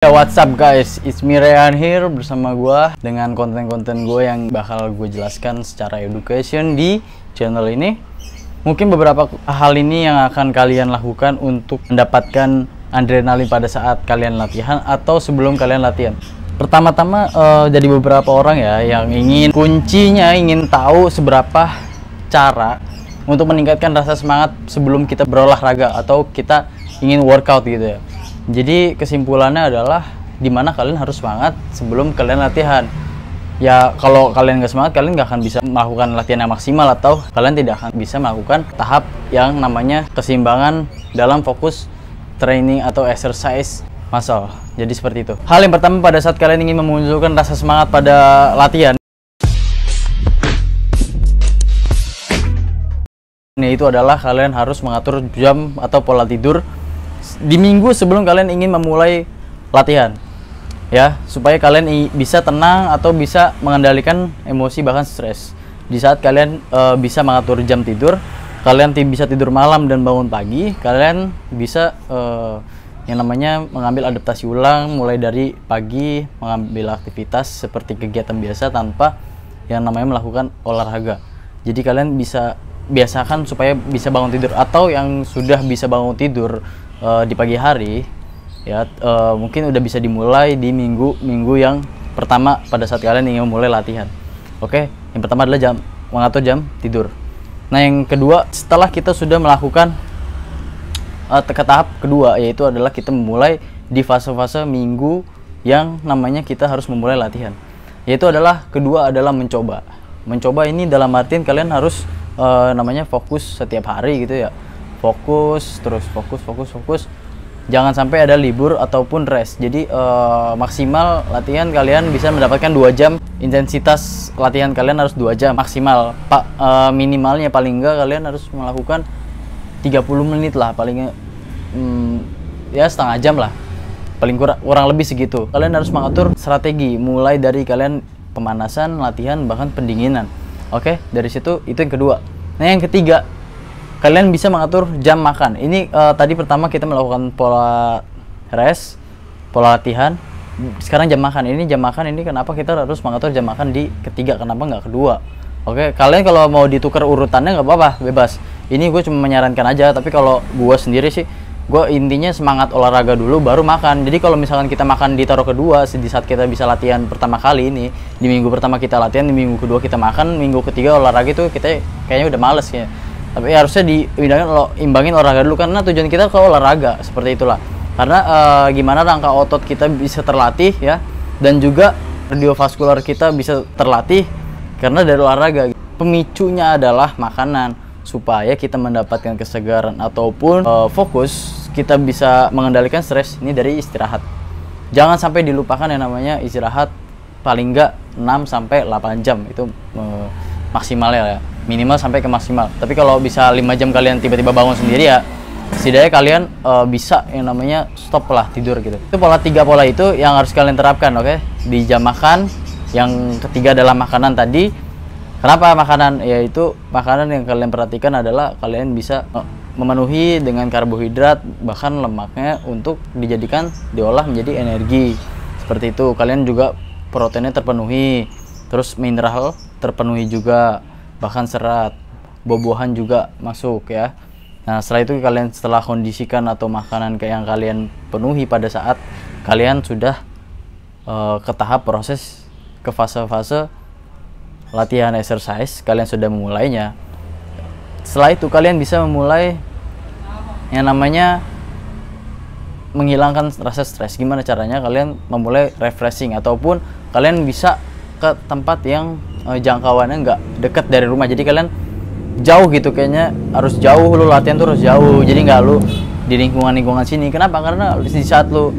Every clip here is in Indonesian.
What's up guys, it's me Ryan here bersama gue dengan konten-konten gue yang bakal gue jelaskan secara education di channel ini. Mungkin beberapa hal ini yang akan kalian lakukan untuk mendapatkan adrenalin pada saat kalian latihan atau sebelum kalian latihan. Pertama-tama jadi beberapa orang ya yang ingin tahu seberapa cara untuk meningkatkan rasa semangat sebelum kita berolahraga atau kita ingin workout gitu ya. Jadi kesimpulannya adalah dimana kalian harus semangat sebelum kalian latihan. Ya kalau kalian nggak semangat, kalian nggak akan bisa melakukan latihan yang maksimal atau kalian tidak akan bisa melakukan tahap yang namanya keseimbangan dalam fokus training atau exercise muscle. Jadi seperti itu. Hal yang pertama pada saat kalian ingin memunculkan rasa semangat pada latihan, itu adalah kalian harus mengatur jam atau pola tidur di minggu sebelum kalian ingin memulai latihan ya, supaya kalian bisa tenang atau bisa mengendalikan emosi bahkan stres. Di saat kalian bisa mengatur jam tidur, kalian bisa tidur malam dan bangun pagi, kalian bisa yang namanya mengambil adaptasi ulang mulai dari pagi, mengambil aktivitas seperti kegiatan biasa tanpa yang namanya melakukan olahraga. Jadi kalian bisa biasakan supaya bisa bangun tidur, atau yang sudah bisa bangun tidur di pagi hari ya, mungkin udah bisa dimulai di minggu yang pertama pada saat kalian ingin memulai latihan. Oke, yang pertama adalah mengatur jam tidur. Nah, yang kedua, setelah kita sudah melakukan ke tahap kedua, yaitu adalah kita memulai di fase-fase minggu yang namanya kita harus memulai latihan. Yaitu adalah kedua adalah mencoba. Mencoba ini dalam artian kalian harus namanya fokus setiap hari gitu ya. Fokus, terus fokus. Jangan sampai ada libur ataupun rest. Jadi maksimal latihan kalian bisa mendapatkan 2 jam. Intensitas latihan kalian harus 2 jam maksimal. Minimalnya paling enggak kalian harus melakukan 30 menit lah paling ya, setengah jam lah. Paling kurang lebih segitu. Kalian harus mengatur strategi mulai dari kalian pemanasan, latihan, bahkan pendinginan. Oke, dari situ itu yang kedua. Nah, yang ketiga, kalian bisa mengatur jam makan. Ini tadi pertama kita melakukan pola rest, pola latihan. Sekarang jam makan. Ini jam makan ini kenapa kita harus mengatur jam makan di ketiga? Kenapa nggak kedua? Oke, kalian kalau mau ditukar urutannya nggak apa-apa, bebas. Ini gue cuma menyarankan aja. Tapi kalau gue sendiri sih, gue intinya semangat olahraga dulu baru makan. Jadi kalau misalkan kita makan ditaruh kedua, di saat kita bisa latihan pertama kali ini, di minggu pertama kita latihan, di minggu kedua kita makan, minggu ketiga olahraga, itu kita kayaknya udah males ya. Tapi harusnya imbangin olahraga dulu, karena tujuan kita ke olahraga, seperti itulah. Karena gimana rangka otot kita bisa terlatih ya, dan juga kardiovaskular kita bisa terlatih karena dari olahraga. Pemicunya adalah makanan, supaya kita mendapatkan kesegaran ataupun fokus, kita bisa mengendalikan stres ini dari istirahat. Jangan sampai dilupakan yang namanya istirahat paling enggak 6-8 jam itu maksimalnya ya, minimal sampai ke maksimal. Tapi kalau bisa 5 jam kalian tiba-tiba bangun sendiri ya, setidaknya kalian bisa yang namanya stop lah tidur gitu. Itu tiga pola itu yang harus kalian terapkan, oke? Di jam makan. Yang ketiga adalah makanan tadi. Kenapa makanan? Yaitu makanan yang kalian perhatikan adalah kalian bisa memenuhi dengan karbohidrat bahkan lemaknya untuk dijadikan diolah menjadi energi. Seperti itu. Kalian juga proteinnya terpenuhi, terus mineral terpenuhi juga, bahkan serat, buah-buahan juga masuk ya. Nah, setelah itu kalian setelah kondisikan atau makanan yang kalian penuhi pada saat kalian sudah ke tahap proses ke fase-fase latihan exercise, kalian sudah memulainya. Setelah itu kalian bisa memulai yang namanya menghilangkan rasa stres. Gimana caranya? Kalian memulai refreshing, ataupun kalian bisa ke tempat yang jangkauannya nggak dekat dari rumah. Jadi kalian jauh gitu, kayaknya harus jauh, lu latihan tuh harus jauh. Jadi nggak lu di lingkungan sini. Kenapa? Karena di saat lu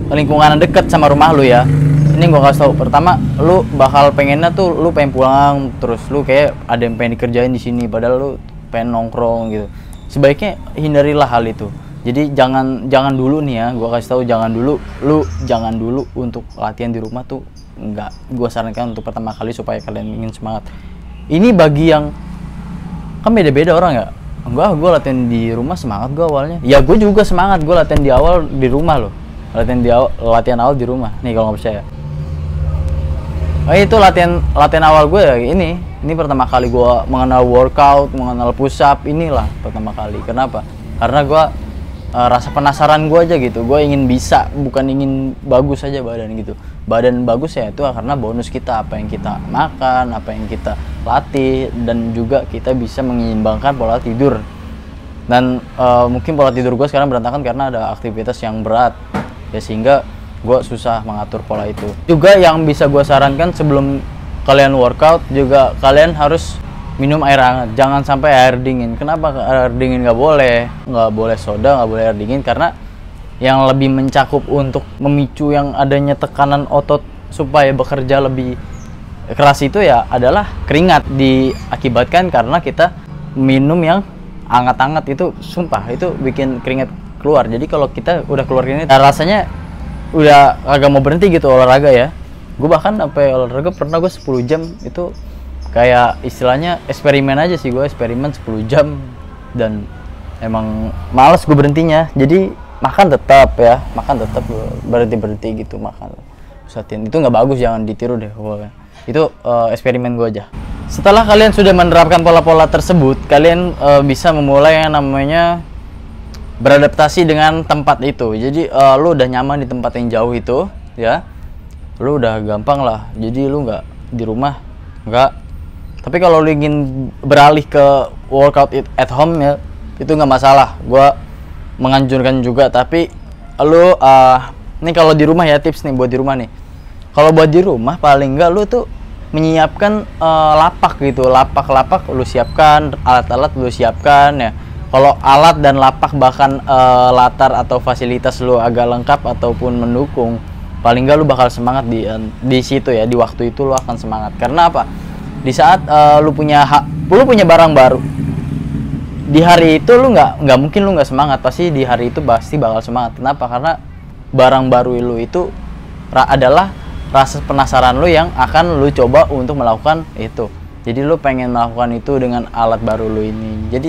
lingkungan dekat sama rumah lu ya, ini gua kasih tau, pertama lu bakal pengennya tuh lu pengen pulang, terus lu kayak ada yang pengen dikerjain di sini padahal lu pengen nongkrong gitu. Sebaiknya hindarilah hal itu. Jadi jangan dulu nih ya, gua kasih tahu, jangan dulu untuk latihan di rumah tuh enggak. Gua sarankan untuk pertama kali supaya kalian ingin semangat. Ini bagi yang kan beda-beda orang ya. Enggak, gue latihan di rumah semangat gue awalnya. Ya gue juga semangat, gue latihan di awal di rumah loh. latihan awal di rumah nih kalau nggak percaya. Itu latihan awal gue ya ini pertama kali gue mengenal workout, mengenal push up, inilah pertama kali. Kenapa? Karena gue rasa penasaran gue aja gitu. Gue ingin bisa, bukan ingin bagus aja badan gitu. Badan bagus ya itu karena bonus kita, apa yang kita makan, apa yang kita latih, dan juga kita bisa menyeimbangkan pola tidur. Dan mungkin pola tidur gue sekarang berantakan karena ada aktivitas yang berat ya, sehingga gue susah mengatur pola itu. Juga yang bisa gue sarankan sebelum kalian workout juga kalian harus minum air hangat, jangan sampai air dingin. Kenapa air dingin nggak boleh soda, nggak boleh air dingin, karena yang lebih mencakup untuk memicu yang adanya tekanan otot supaya bekerja lebih keras itu ya adalah keringat, diakibatkan karena kita minum yang hangat-hangat. Itu sumpah itu bikin keringat keluar. Jadi kalau kita udah keluar keringat rasanya udah agak mau berhenti gitu olahraga ya. Gue bahkan sampai olahraga pernah gue 10 jam, itu kayak istilahnya eksperimen aja sih, gue eksperimen 10 jam dan emang males gue berhentinya. Jadi makan tetap berhenti gitu makan. Usahain itu nggak bagus, jangan ditiru deh. Itu eksperimen gue aja. Setelah kalian sudah menerapkan pola-pola tersebut, kalian bisa memulai yang namanya beradaptasi dengan tempat itu. Jadi lu udah nyaman di tempat yang jauh itu ya, lu udah gampang lah. Jadi lu nggak di rumah, nggak. Tapi kalau lu ingin beralih ke workout at home ya, itu nggak masalah. Gua menganjurkan juga. Tapi lu nih kalau di rumah ya, tips nih buat di rumah nih. Kalau buat di rumah paling nggak lu tuh menyiapkan lapak gitu, lapak lu siapkan, alat-alat lu siapkan ya. Kalau alat dan lapak bahkan latar atau fasilitas lu agak lengkap ataupun mendukung, paling nggak lu bakal semangat di situ ya, di waktu itu lu akan semangat. Karena apa? Di saat lu punya barang baru, di hari itu lu nggak mungkin lu nggak semangat, pasti di hari itu pasti bakal semangat. Kenapa? Karena barang baru lu itu adalah rasa penasaran lu yang akan lu coba untuk melakukan itu. Jadi lu pengen melakukan itu dengan alat baru lu ini. Jadi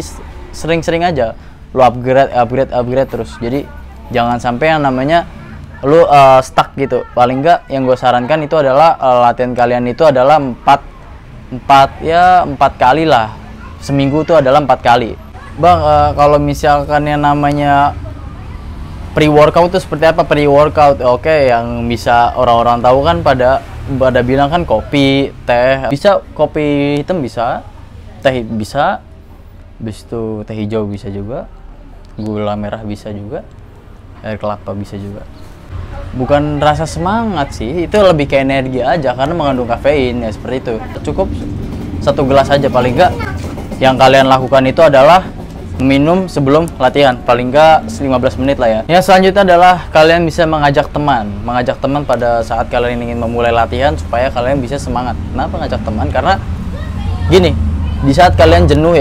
sering-sering aja lu upgrade terus. Jadi jangan sampai yang namanya lu stuck gitu. Paling enggak yang gue sarankan itu adalah latihan kalian itu adalah 4 kali lah. Seminggu itu adalah 4 kali. Bang, kalau misalkan yang namanya pre-workout itu seperti apa? Pre-workout, oke, yang bisa orang-orang tahu kan pada bilang kan kopi, teh, bisa kopi hitam, bisa teh, bisa habis itu teh hijau bisa juga, gula merah bisa juga, air kelapa bisa juga. Bukan rasa semangat sih, itu lebih ke energi aja karena mengandung kafein ya, seperti itu. Cukup 1 gelas aja paling enggak. Yang kalian lakukan itu adalah minum sebelum latihan, paling enggak 15 menit lah ya. Yang selanjutnya adalah kalian bisa mengajak teman pada saat kalian ingin memulai latihan supaya kalian bisa semangat. Kenapa ngajak teman? Karena gini, di saat kalian jenuh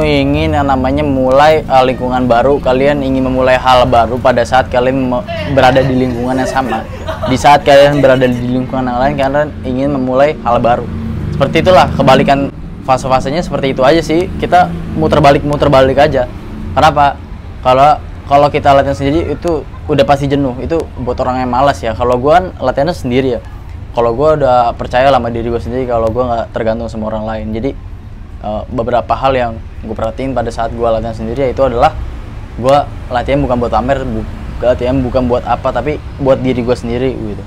ingin yang namanya mulai lingkungan baru, kalian ingin memulai hal baru pada saat kalian berada di lingkungan yang sama. Di saat kalian berada di lingkungan yang lain, kalian ingin memulai hal baru. Seperti itulah, kebalikan fase-fasenya seperti itu aja sih. Kita muter balik aja. Kenapa? Kalau kita latihan sendiri itu udah pasti jenuh. Itu buat orang yang malas ya. Kalau gue kan latihannya sendiri ya. Kalau gue udah percaya sama diri gue sendiri, kalau gue nggak tergantung sama orang lain. Jadi beberapa hal yang gue perhatiin pada saat gue latihan sendiri itu adalah gue latihan bukan buat pamer, latihan bukan buat apa, tapi buat diri gue sendiri gitu.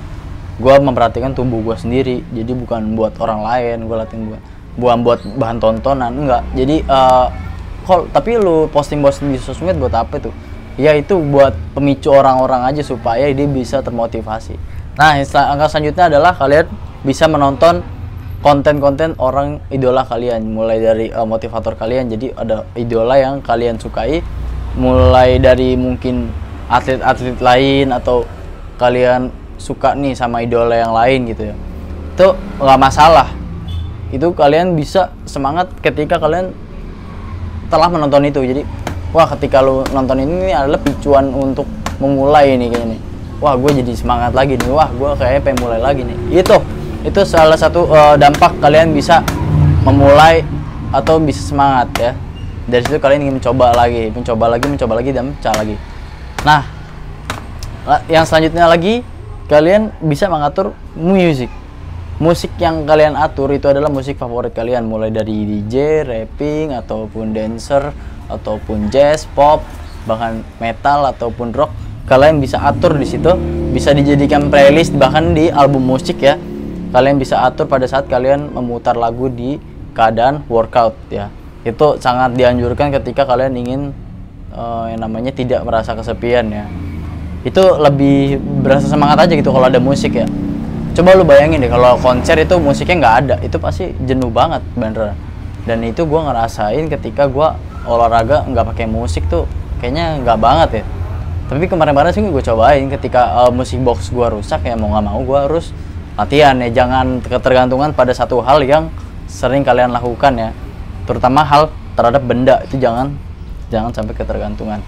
Gue memperhatikan tubuh gue sendiri, jadi bukan buat orang lain. Gue latihan bukan buat bahan tontonan, enggak. Jadi tapi lu posting di sosmed buat apa tuh? Ya itu buat pemicu orang-orang aja supaya dia bisa termotivasi. Nah, angka selanjutnya adalah kalian bisa menonton konten-konten orang idola kalian, mulai dari motivator kalian. Jadi ada idola yang kalian sukai, mulai dari mungkin atlet-atlet lain atau kalian suka nih sama idola yang lain gitu ya. Itu nggak masalah. Itu kalian bisa semangat ketika kalian telah menonton itu. Jadi, wah, ketika lu nonton ini adalah picuan untuk memulai nih kayaknya nih. Wah, gue jadi semangat lagi nih. Wah, gue kayaknya pengen mulai lagi nih. Itu salah satu dampak kalian bisa memulai atau bisa semangat ya. Dari situ kalian ingin mencoba lagi dan mencoba lagi. Nah, Yang selanjutnya lagi, kalian bisa mengatur musik yang kalian atur itu adalah musik favorit kalian, mulai dari DJ, rapping, ataupun dancer, ataupun jazz, pop, bahkan metal ataupun rock. Kalian bisa atur di situ, bisa dijadikan playlist bahkan di album musik ya. Kalian bisa atur pada saat kalian memutar lagu di keadaan workout ya. Itu sangat dianjurkan ketika kalian ingin yang namanya tidak merasa kesepian ya. Itu lebih berasa semangat aja gitu kalau ada musik ya. Coba lu bayangin deh kalau konser itu musiknya nggak ada, itu pasti jenuh banget bener. Dan itu gue ngerasain ketika gue olahraga nggak pakai musik tuh kayaknya nggak banget ya. Tapi kemarin-kemarin sih gue cobain ketika musik box gue rusak ya mau nggak mau gue harus latihan ya. Jangan ketergantungan pada satu hal yang sering kalian lakukan ya, terutama hal terhadap benda itu jangan sampai ketergantungan.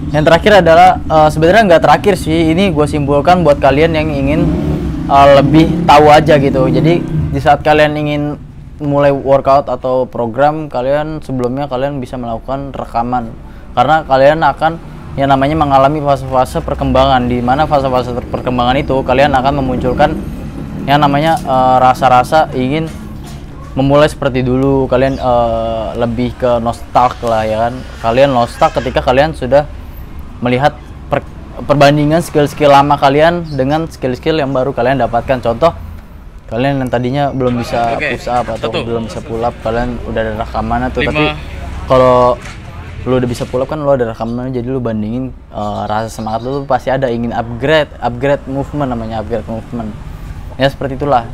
Yang terakhir adalah sebenarnya nggak terakhir sih, ini gue simpulkan buat kalian yang ingin lebih tahu aja gitu. Jadi di saat kalian ingin mulai workout atau program kalian, sebelumnya kalian bisa melakukan rekaman, karena kalian akan yang namanya mengalami fase-fase perkembangan, di mana fase-fase perkembangan itu kalian akan memunculkan yang namanya rasa-rasa ingin memulai seperti dulu. Kalian lebih ke nostalg lah ya kan. Kalian nostalg ketika kalian sudah melihat perbandingan skill-skill lama kalian dengan skill-skill yang baru kalian dapatkan. Contoh, kalian yang tadinya belum bisa push up atau belum bisa pull up, kalian udah ada rekamannya tuh. Tapi kalau lu udah bisa pull up kan lu ada rekamannya, jadi lu bandingin rasa semangat lu pasti ada, ingin upgrade movement, namanya upgrade movement ya, seperti itulah.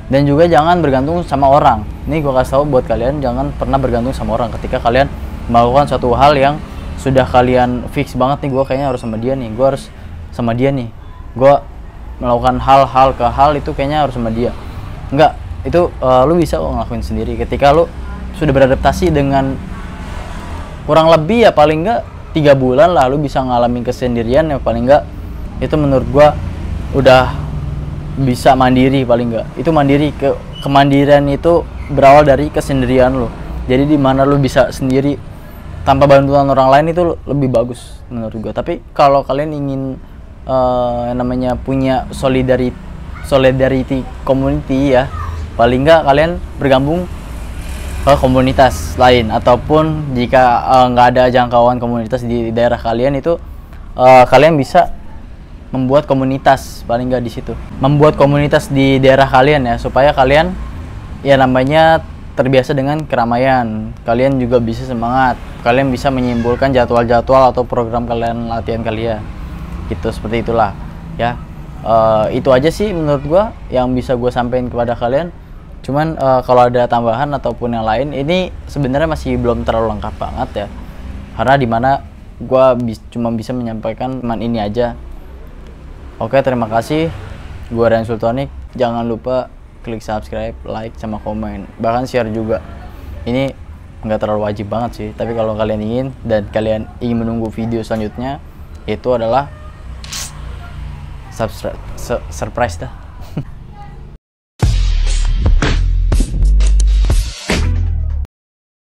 Dan juga jangan bergantung sama orang. Ini gue kasih tahu buat kalian, jangan pernah bergantung sama orang ketika kalian melakukan suatu hal yang sudah kalian fix banget nih, gue kayaknya harus sama dia nih, gue harus sama dia nih, gue melakukan hal-hal ke hal itu kayaknya harus sama dia. Enggak, itu lu bisa kok ngelakuin sendiri ketika lu sudah beradaptasi dengan kurang lebih ya paling enggak 3 bulan lah lu bisa ngalamin kesendirian ya, paling enggak itu menurut gue udah bisa mandiri. Paling enggak itu mandiri, kemandirian itu berawal dari kesendirian lo. Jadi di mana lo bisa sendiri tanpa bantuan orang lain itu lebih bagus menurut gue. Tapi kalau kalian ingin yang namanya punya solidarity community ya, paling enggak kalian bergabung ke komunitas lain, ataupun jika nggak ada jangkauan komunitas di daerah kalian itu kalian bisa membuat komunitas, paling nggak di situ membuat komunitas di daerah kalian ya, supaya kalian ya namanya terbiasa dengan keramaian, kalian juga bisa semangat, kalian bisa menyimpulkan jadwal-jadwal atau program kalian, latihan kalian gitu, seperti itulah ya. Itu aja sih menurut gua yang bisa gua sampaikan kepada kalian. Cuman kalau ada tambahan ataupun yang lain, ini sebenarnya masih belum terlalu lengkap banget ya, karena dimana gua cuma bisa menyampaikan cuman ini aja. Oke, terima kasih. Gua Ryan Sultonik. Jangan lupa klik subscribe, like, sama komen. Bahkan share juga. Ini nggak terlalu wajib banget sih. Tapi kalau kalian ingin dan kalian ingin menunggu video selanjutnya, itu adalah surprise dah.